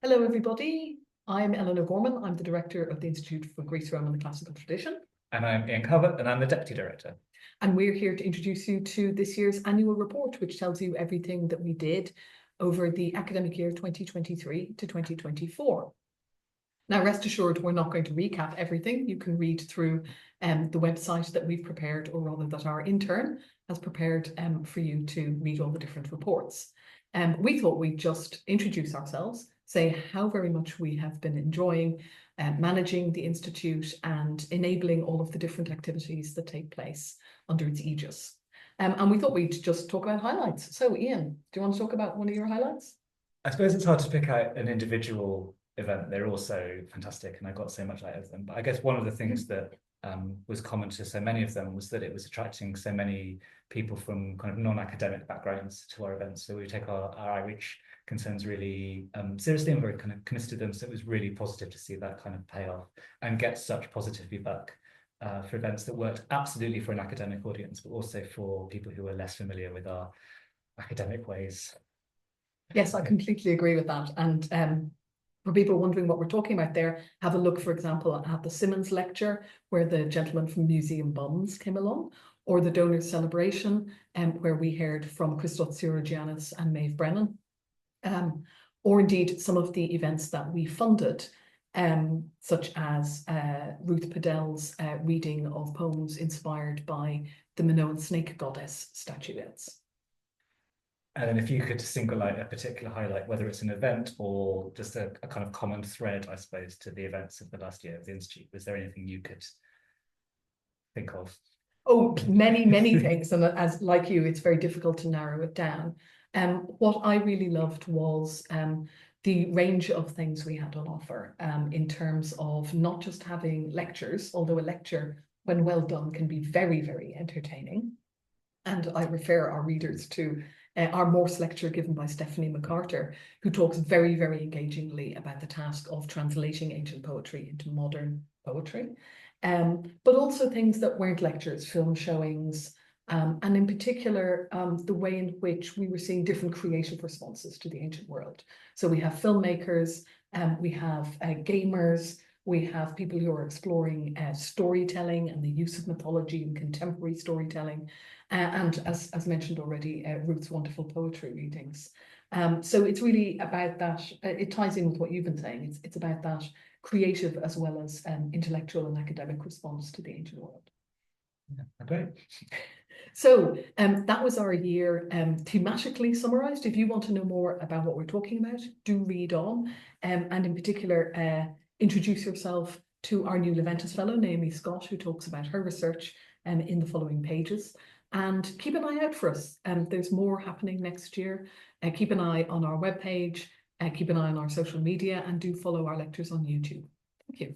Hello, everybody. I'm Eleanor Gorman. I'm the Director of the Institute for Greek, Rome and the Classical Tradition. And I'm Ian Calvert, and I'm the Deputy Director. And we're here to introduce you to this year's annual report, which tells you everything that we did over the academic year 2023 to 2024. Now, rest assured, we're not going to recap everything. You can read through the website that we've prepared, or rather that our intern has prepared for you to read all the different reports. We thought we'd just introduce ourselves, say how very much we have been enjoying managing the Institute and enabling all of the different activities that take place under its aegis. And we thought we'd just talk about highlights. So Ian, do you want to talk about one of your highlights? I suppose it's hard to pick out an individual event. They're all so fantastic and I got so much out of them. But I guess one of the things that was common to so many of them was that it was attracting so many people from kind of non-academic backgrounds to our events. So we take our outreach concerns really seriously and very kind of committed to them. So it was really positive to see that kind of pay off and get such positive feedback for events that worked absolutely for an academic audience, but also for people who are less familiar with our academic ways. Yes, I completely agree with that. And for people wondering what we're talking about there, have a look, for example, at the Simmons lecture, where the gentleman from Museum Bums came along, or the donors celebration, where we heard from Christos Tsirogiannis and Maeve Brennan, or indeed some of the events that we funded, such as Ruth Padell's reading of poems inspired by the Minoan snake goddess statuettes. And then if you could single out a particular highlight, whether it's an event or just a kind of common thread, I suppose, to the events of the last year of the Institute, was there anything you could think of? Oh, many things. And as like you, it's very difficult to narrow it down. What I really loved was the range of things we had on offer in terms of not just having lectures, although a lecture, when well done, can be very, very entertaining. And I refer our readers to our Morse lecture given by Stephanie MacArthur, who talks very, very engagingly about the task of translating ancient poetry into modern poetry, but also things that weren't lectures, film showings, and in particular, the way in which we were seeing different creative responses to the ancient world. So we have filmmakers, we have gamers, we have people who are exploring storytelling and the use of mythology in contemporary storytelling. And as mentioned already, Ruth's wonderful poetry readings. So it's really about that. It ties in with what you've been saying. It's about that creative as well as intellectual and academic response to the ancient world. Yeah, great. So that was our year thematically summarised. If you want to know more about what we're talking about, do read on. And in particular, introduce yourself to our new Leventis Fellow, Naomi Scott, who talks about her research in the following pages. And keep an eye out for us. There's more happening next year. Keep an eye on our webpage, keep an eye on our social media, and do follow our lectures on YouTube. Thank you.